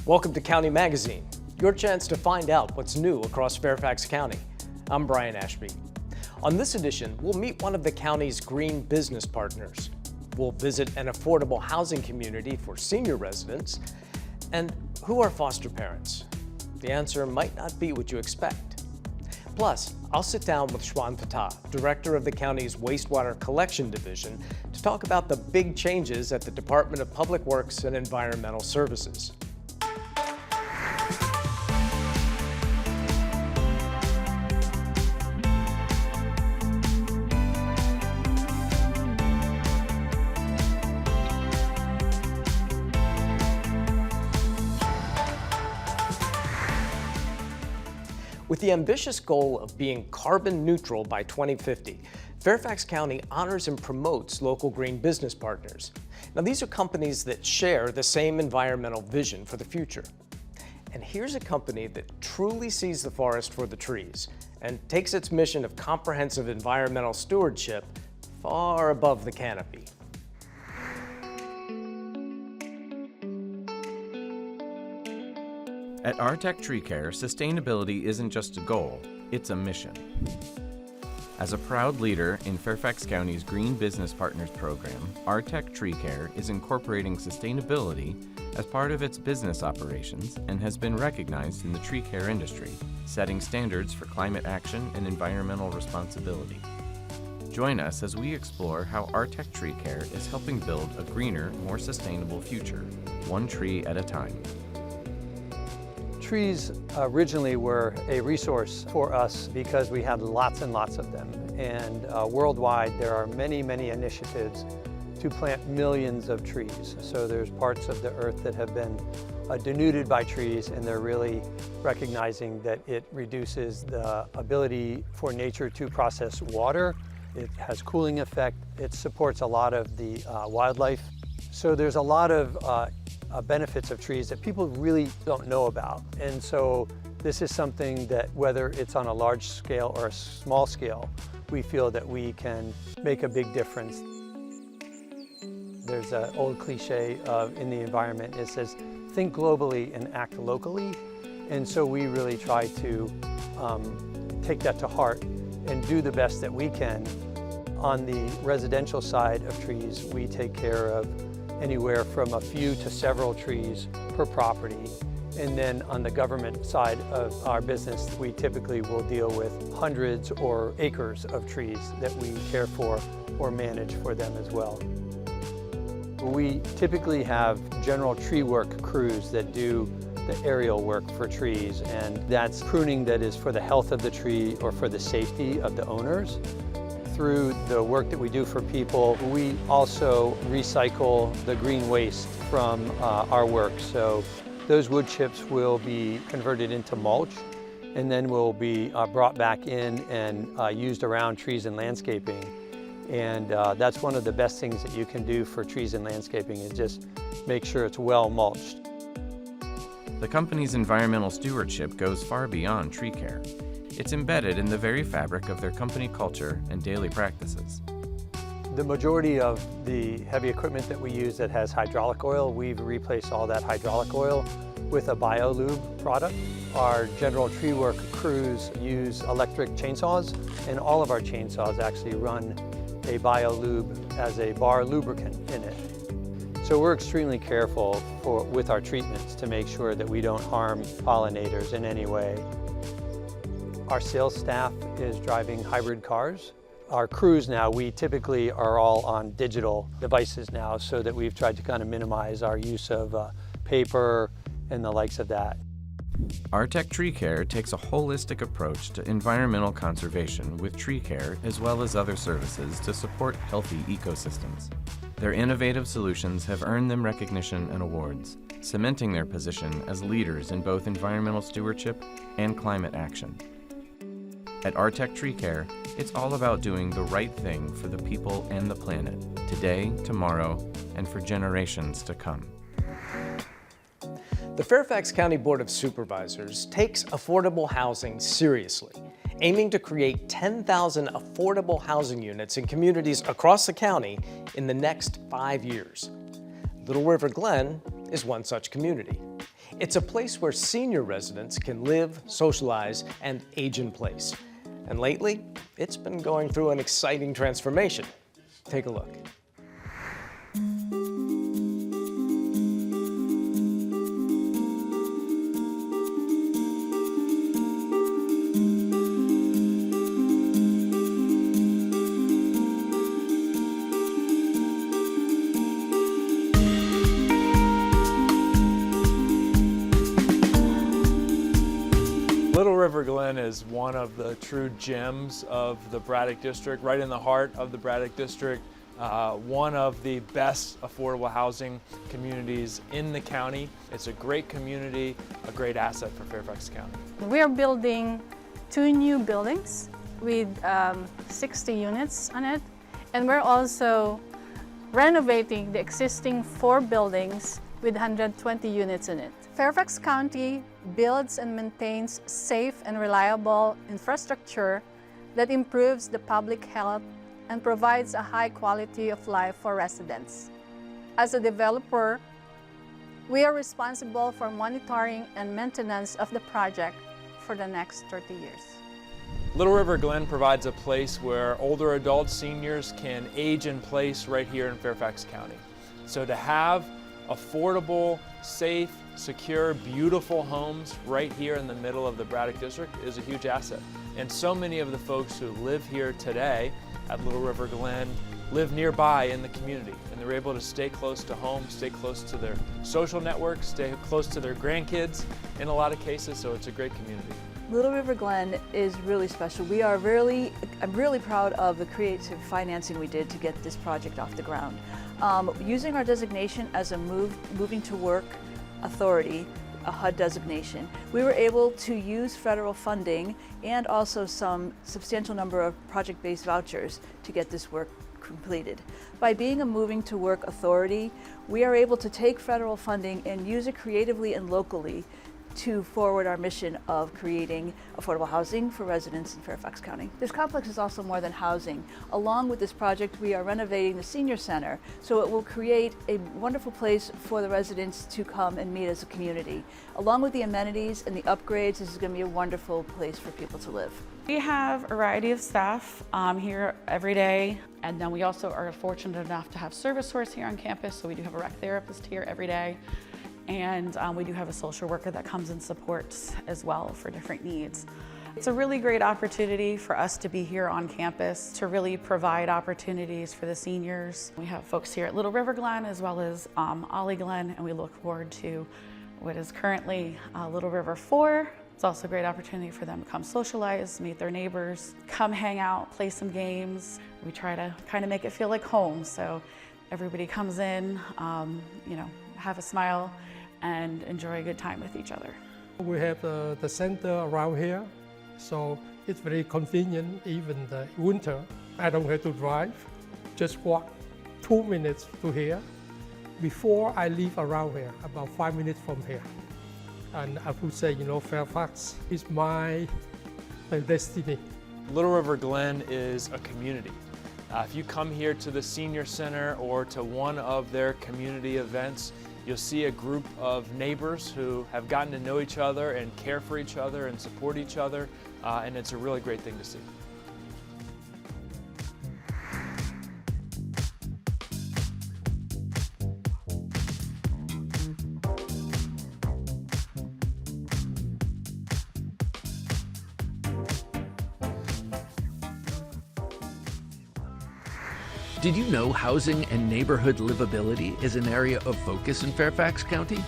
Welcome to County Magazine, your chance to find out what's new across Fairfax County. I'm Brian Ashby. On this edition, we'll meet one of the county's green business partners. We'll visit an affordable housing community for senior residents. And who are foster parents? The answer might not be what you expect. Plus, I'll sit down with Shwan, director of the county's Wastewater Collection Division, to talk about the big changes at the Department of Public Works and Environmental Services. With the ambitious goal of being carbon neutral by 2050, Fairfax County honors and promotes local green business partners. Now, these are companies that share the same environmental vision for the future. And here's a company that truly sees the forest for the trees and takes its mission of comprehensive environmental stewardship far above the canopy. At Artec Tree Care, sustainability isn't just a goal, it's a mission. As a proud leader in Fairfax County's Green Business Partners program, Artec Tree Care is incorporating sustainability as part of its business operations and has been recognized in the tree care industry, setting standards for climate action and environmental responsibility. Join us as we explore how Artec Tree Care is helping build a greener, more sustainable future, one tree at a time. Trees originally were a resource for us because we had lots and lots of them. And worldwide, there are many, many initiatives to plant millions of trees. So there's parts of the earth that have been denuded by trees, and they're really recognizing that it reduces the ability for nature to process water. It has cooling effect. It supports a lot of the wildlife. So there's a lot of benefits of trees that people really don't know about. And so this is something that, whether it's on a large scale or a small scale, we feel that we can make a big difference. There's an old cliche in the environment. It says, think globally and act locally. And so we really try to take that to heart and do the best that we can. On the residential side of trees, we take care of anywhere from a few to several trees per property. And then on the government side of our business, we typically will deal with hundreds or acres of trees that we care for or manage for them as well. We typically have general tree work crews that do the aerial work for trees, and that's pruning that is for the health of the tree or for the safety of the owners. Through the work that we do for people, we also recycle the green waste from our work. So those wood chips will be converted into mulch and then will be brought back in and used around trees and landscaping. And that's one of the best things that you can do for trees and landscaping, is just make sure it's well mulched. The company's environmental stewardship goes far beyond tree care. It's embedded in the very fabric of their company culture and daily practices. The majority of the heavy equipment that we use that has hydraulic oil, we've replaced all that hydraulic oil with a BioLube product. Our general tree work crews use electric chainsaws, and all of our chainsaws actually run a BioLube as a bar lubricant in it. So we're extremely careful with our treatments to make sure that we don't harm pollinators in any way. Our sales staff is driving hybrid cars. Our crews now, we typically are all on digital devices now, so that we've tried to kind of minimize our use of paper and the likes of that. Artec Tree Care takes a holistic approach to environmental conservation with tree care as well as other services to support healthy ecosystems. Their innovative solutions have earned them recognition and awards, cementing their position as leaders in both environmental stewardship and climate action. At Artec Tree Care, it's all about doing the right thing for the people and the planet, today, tomorrow, and for generations to come. The Fairfax County Board of Supervisors takes affordable housing seriously, aiming to create 10,000 affordable housing units in communities across the county in the next 5 years. Little River Glen is one such community. It's a place where senior residents can live, socialize, and age in place. And lately, it's been going through an exciting transformation. Take a look. Little River Glen is one of the true gems of the Braddock District, right in the heart of the Braddock District. One of the best affordable housing communities in the county. It's a great community, a great asset for Fairfax County. We are building 2 new buildings with 60 units on it, and we're also renovating the existing 4 buildings with 120 units in it. Fairfax County builds and maintains safe and reliable infrastructure that improves the public health and provides a high quality of life for residents. As a developer, we are responsible for monitoring and maintenance of the project for the next 30 years. Little River Glen provides a place where older adults, seniors can age in place right here in Fairfax County. So to have affordable, safe, secure, beautiful homes right here in the middle of the Braddock District is a huge asset. And so many of the folks who live here today at Little River Glen live nearby in the community, and they're able to stay close to home, stay close to their social networks, stay close to their grandkids in a lot of cases, so it's a great community. Little River Glen is really special. I'm really proud of the creative financing we did to get this project off the ground. Using our designation as a moving to work authority, a HUD designation, we were able to use federal funding and also some substantial number of project-based vouchers to get this work completed. By being a moving to work authority, we are able to take federal funding and use it creatively and locally to forward our mission of creating affordable housing for residents in Fairfax County. This complex is also more than housing. Along with this project, we are renovating the senior center, so it will create a wonderful place for the residents to come and meet as a community. Along with the amenities and the upgrades, this is going to be a wonderful place for people to live. We have a variety of staff here every day, and then we also are fortunate enough to have ServiceSource here on campus, so we do have a rec therapist here every day. And we do have a social worker that comes and supports as well for different needs. It's a really great opportunity for us to be here on campus to really provide opportunities for the seniors. We have folks here at Little River Glen as well as Ollie Glen, and we look forward to what is currently Little River 4. It's also a great opportunity for them to come socialize, meet their neighbors, come hang out, play some games. We try to kind of make it feel like home, so everybody comes in, have a smile and enjoy a good time with each other. We have the center around here, so it's very convenient. Even the winter, I don't have to drive, just walk 2 minutes to here. Before I leave around here, about 5 minutes from here. And I would say, Fairfax is my destiny. Little River Glen is a community. If you come here to the senior center or to one of their community events, you'll see a group of neighbors who have gotten to know each other and care for each other and support each other, and it's a really great thing to see. Did you know housing and neighborhood livability is an area of focus in Fairfax County?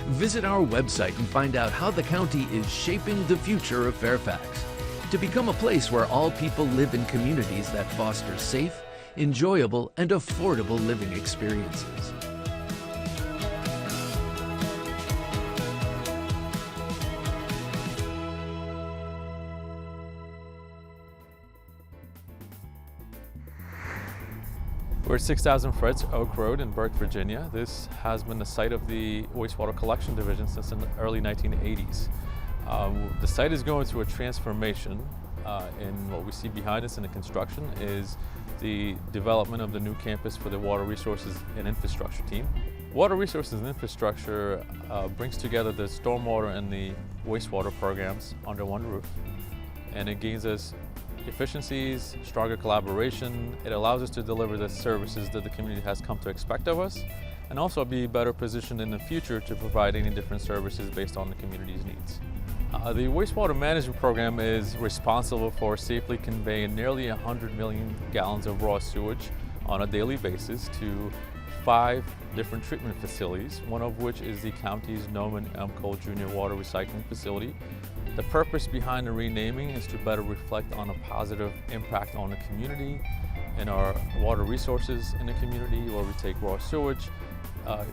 Visit our website and find out how the county is shaping the future of Fairfax to become a place where all people live in communities that foster safe, enjoyable, and affordable living experiences. We're at 6,000 Fred's Oak Road in Burke, Virginia. This has been the site of the Wastewater Collection Division since the early 1980s. The site is going through a transformation, and what we see behind us in the construction is the development of the new campus for the Water Resources and Infrastructure team. Water Resources and Infrastructure brings together the stormwater and the wastewater programs under one roof, and it gains us efficiencies, stronger collaboration. It allows us to deliver the services that the community has come to expect of us, and also be better positioned in the future to provide any different services based on the community's needs. The wastewater management program is responsible for safely conveying nearly 100 million gallons of raw sewage on a daily basis to 5 different treatment facilities, one of which is the county's Noman M. Cole Jr. Water Recycling Facility. The purpose behind the renaming is to better reflect on a positive impact on the community and our water resources in the community, where we take raw sewage,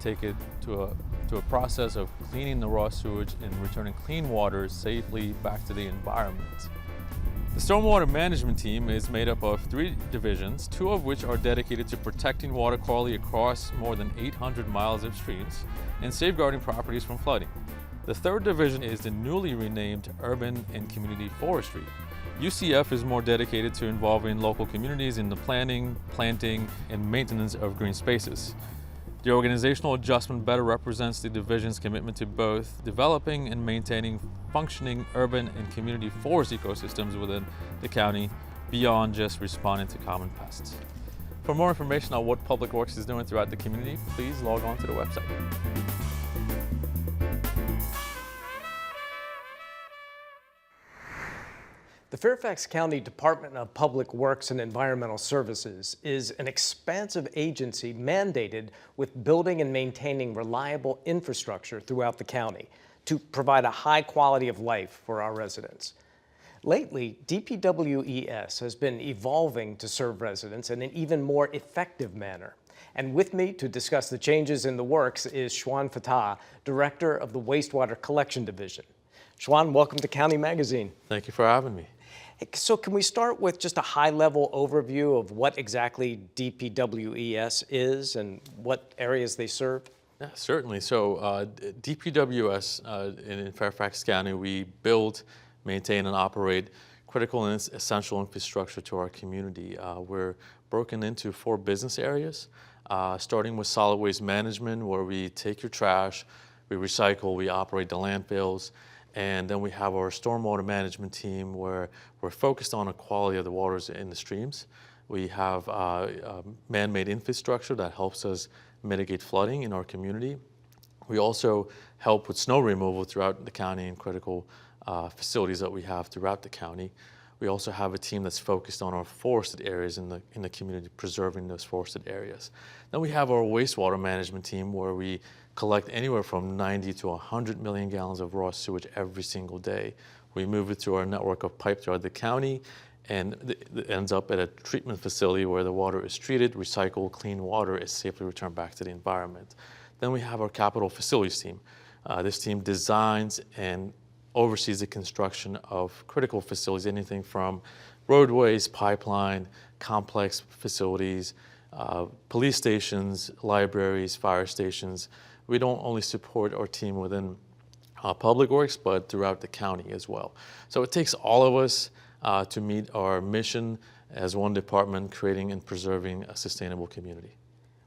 take it to a process of cleaning the raw sewage and returning clean water safely back to the environment. The stormwater management team is made up of 3 divisions, 2 of which are dedicated to protecting water quality across more than 800 miles of streams and safeguarding properties from flooding. The 3rd division is the newly renamed Urban and Community Forestry. UCF is more dedicated to involving local communities in the planning, planting, and maintenance of green spaces. The organizational adjustment better represents the division's commitment to both developing and maintaining functioning urban and community forest ecosystems within the county beyond just responding to common pests. For more information on what Public Works is doing throughout the community, please log on to the website. The Fairfax County Department of Public Works and Environmental Services is an expansive agency mandated with building and maintaining reliable infrastructure throughout the county to provide a high quality of life for our residents. Lately, DPWES has been evolving to serve residents in an even more effective manner. And with me to discuss the changes in the works is Shwan Fatah, Director of the Wastewater Collection Division. Shwan, welcome to County Magazine. Thank you for having me. So can we start with just a high-level overview of what exactly DPWES is and what areas they serve? Yeah, certainly. So DPWS in Fairfax County, we build, maintain, and operate critical and essential infrastructure to our community. We're broken into 4 business areas, starting with solid waste management, where we take your trash, we recycle, we operate the landfills. And then we have our stormwater management team, where we're focused on the quality of the waters in the streams. We have man-made infrastructure that helps us mitigate flooding in our community. We also help with snow removal throughout the county and critical facilities that we have throughout the county. We also have a team that's focused on our forested areas in the community, preserving those forested areas. Then we have our wastewater management team, where we collect anywhere from 90 to 100 million gallons of raw sewage every single day. We move it through our network of pipe throughout the county, and it ends up at a treatment facility where the water is treated, recycled, clean water is safely returned back to the environment. Then we have our capital facilities team. This team designs and oversees the construction of critical facilities, anything from roadways, pipeline, complex facilities, police stations, libraries, fire stations. We don't only support our team within Public Works, but throughout the county as well. So it takes all of us to meet our mission as one department, creating and preserving a sustainable community.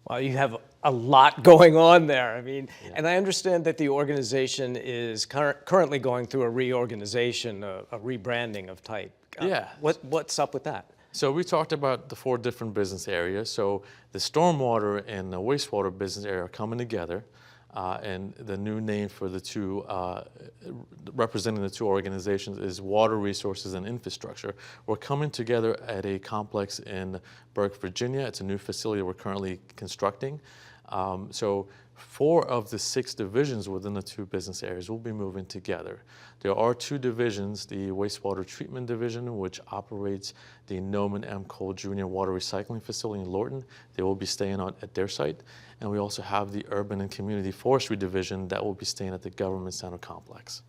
Well, you have a lot going on there. I mean, yeah. And I understand that the organization is currently going through a reorganization, a rebranding of type. Yeah. What's up with that? So we talked about the 4 different business areas. So the stormwater and the wastewater business area are coming together. And the new name for the 2, representing the 2 organizations, is Water Resources and Infrastructure. We're coming together at a complex in Burke, Virginia. It's a new facility we're currently constructing. So 4 of the 6 divisions within the 2 business areas will be moving together. There are 2 divisions: the Wastewater Treatment Division, which operates the Noman M. Cole Jr. Water Recycling Facility in Lorton. They will be staying at their site. And we also have the Urban and Community Forestry Division that will be staying at the Government Center complex.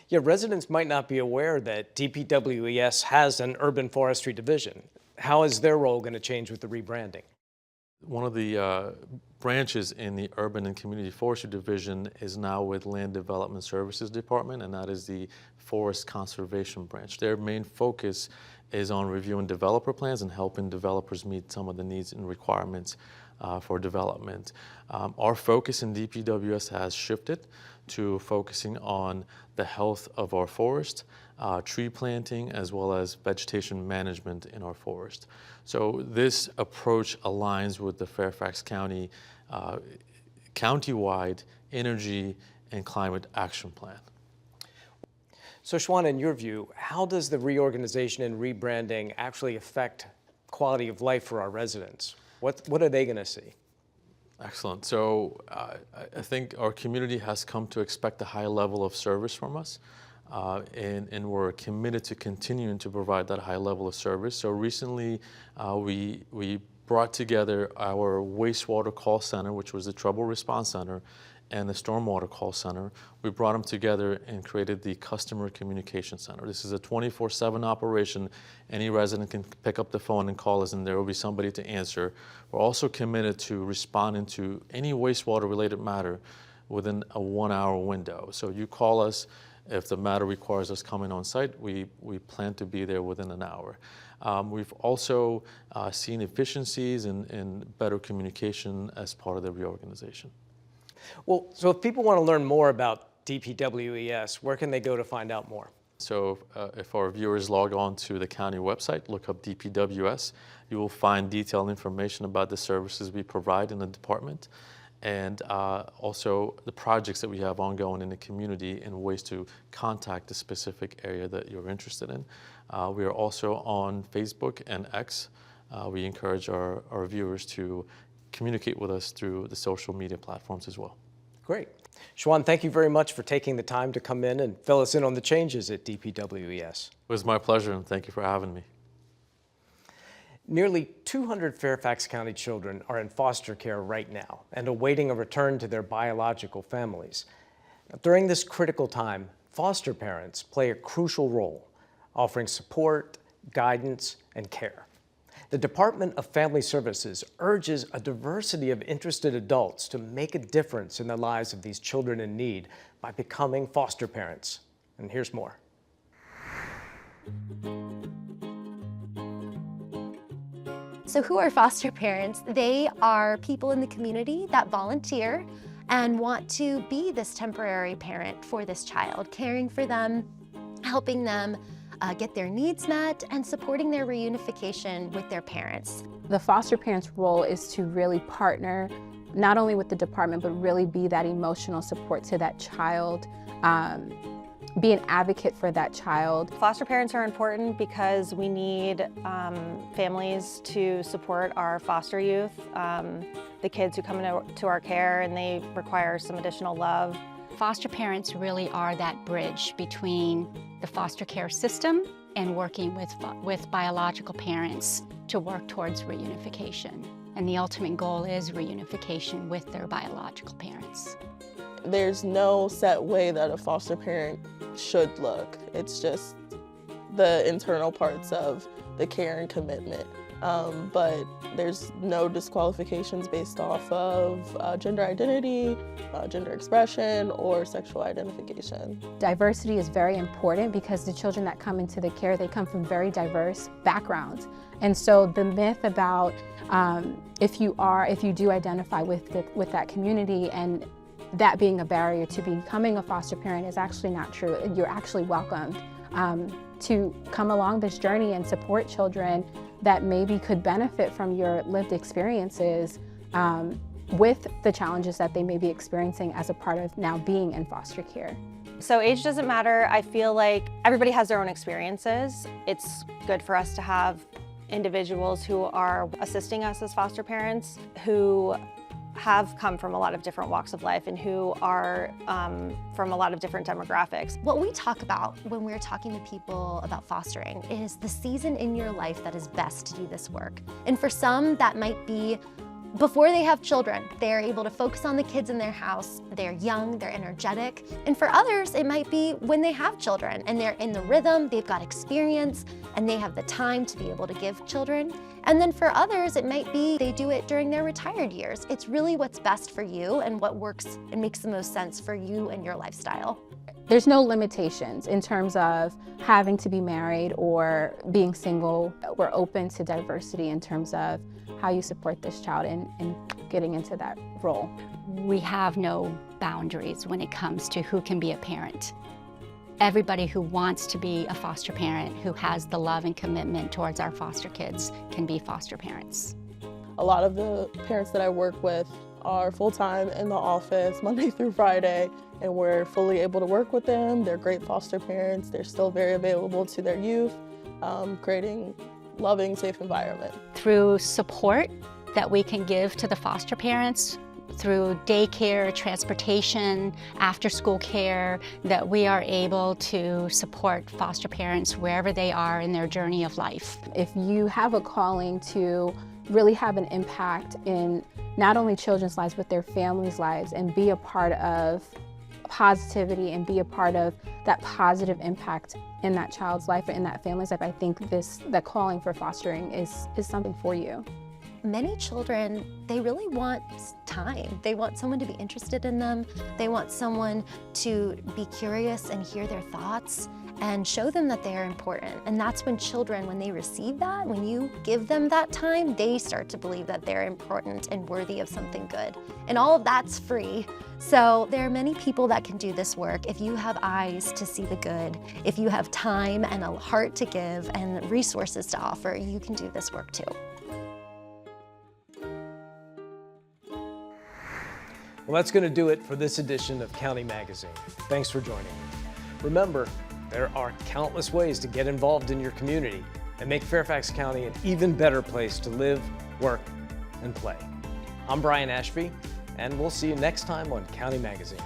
Yeah, residents might not be aware that DPWES has an Urban Forestry Division. How is their role going to change with the rebranding? One of the branches in the Urban and Community Forestry Division is now with Land Development Services Department, and that is the Forest Conservation Branch. Their main focus is on reviewing developer plans and helping developers meet some of the needs and requirements for development. Our focus in DPWS has shifted to focusing on the health of our forest, tree planting, as well as vegetation management in our forest. So this approach aligns with the Fairfax County county-wide energy and climate action plan. So Shwan, in your view, how does the reorganization and rebranding actually affect quality of life for our residents? What are they going to see? Excellent. So I think our community has come to expect a high level of service from us, and we're committed to continuing to provide that high level of service. So recently we brought together our wastewater call center, which was the trouble response center, and the stormwater call center. We brought them together and created the customer communication center. This is a 24/7 operation. Any resident can pick up the phone and call us, and there will be somebody to answer. We're also committed to responding to any wastewater related matter within a 1-hour window. So you call us. If the matter requires us coming on site, we plan to be there within an hour. We've also seen efficiencies and better communication as part of the reorganization. Well, so if people want to learn more about DPWES, where can they go to find out more? So if our viewers log on to the county website, look up DPWS, you will find detailed information about the services we provide in the department, and also the projects that we have ongoing in the community and ways to contact the specific area that you're interested in. We are also on Facebook and X. We encourage our viewers to communicate with us through the social media platforms as well. Great. Shwan, thank you very much for taking the time to come in and fill us in on the changes at DPWES. It was my pleasure, and thank you for having me. Nearly 200 Fairfax County children are in foster care right now and awaiting a return to their biological families. During this critical time, foster parents play a crucial role, offering support, guidance, and care. The Department of Family Services urges a diversity of interested adults to make a difference in the lives of these children in need by becoming foster parents. And here's more. So who are foster parents? They are people in the community that volunteer and want to be this temporary parent for this child, caring for them, helping them get their needs met, and supporting their reunification with their parents. The foster parent's role is to really partner not only with the department, but really be that emotional support to that child, be an advocate for that child. Foster parents are important because we need families to support our foster youth, the kids who come into our care and they require some additional love. Foster parents really are that bridge between the foster care system and working with biological parents to work towards reunification. And the ultimate goal is reunification with their biological parents. There's no set way that a foster parent should look. It's just the internal parts of the care and commitment. But there's no disqualifications based off of gender identity, gender expression, or sexual identification. Diversity is very important because the children that come into the care, they come from very diverse backgrounds. And so the myth about if you do identify with that community and that being a barrier to becoming a foster parent is actually not true. You're actually welcomed to come along this journey and support children that maybe could benefit from your lived experiences with the challenges that they may be experiencing as a part of now being in foster care. So age doesn't matter. I feel like everybody has their own experiences. It's good for us to have individuals who are assisting us as foster parents who have come from a lot of different walks of life and who are from a lot of different demographics. What we talk about when we're talking to people about fostering is the season in your life that is best to do this work. And for some, that might be before they have children. They're able to focus on the kids in their house. They're young, they're energetic. And for others, it might be when they have children and they're in the rhythm, they've got experience, and they have the time to be able to give children. And then for others, it might be they do it during their retired years. It's really what's best for you and what works and makes the most sense for you and your lifestyle. there's no limitations in terms of having to be married or being single. We're open to diversity in terms of how you support this child in getting into that role. We have no boundaries when it comes to who can be a parent. Everybody who wants to be a foster parent, who has the love and commitment towards our foster kids, can be foster parents. A lot of the parents that I work with are full-time in the office Monday through Friday, and we're fully able to work with them. They're great foster parents. They're still very available to their youth, creating loving, safe environment. Through support that we can give to the foster parents, through daycare, transportation, after-school care, that we are able to support foster parents wherever they are in their journey of life. If you have a calling to really have an impact in not only children's lives, but their families' lives, and be a part of positivity and be a part of that positive impact in that child's life or in that family's life, I think the calling for fostering is something for you. Many children, they really want time. They want someone to be interested in them. They want someone to be curious and hear their thoughts and show them that they are important. And that's when children, when they receive that, when you give them that time, they start to believe that they're important and worthy of something good. And all of that's free. So there are many people that can do this work. If you have eyes to see the good, if you have time and a heart to give and resources to offer, you can do this work too. Well, that's going to do it for this edition of County Magazine. Thanks for joining me. Remember, there are countless ways to get involved in your community and make Fairfax County an even better place to live, work, and play. I'm Brian Ashby, and we'll see you next time on County Magazine.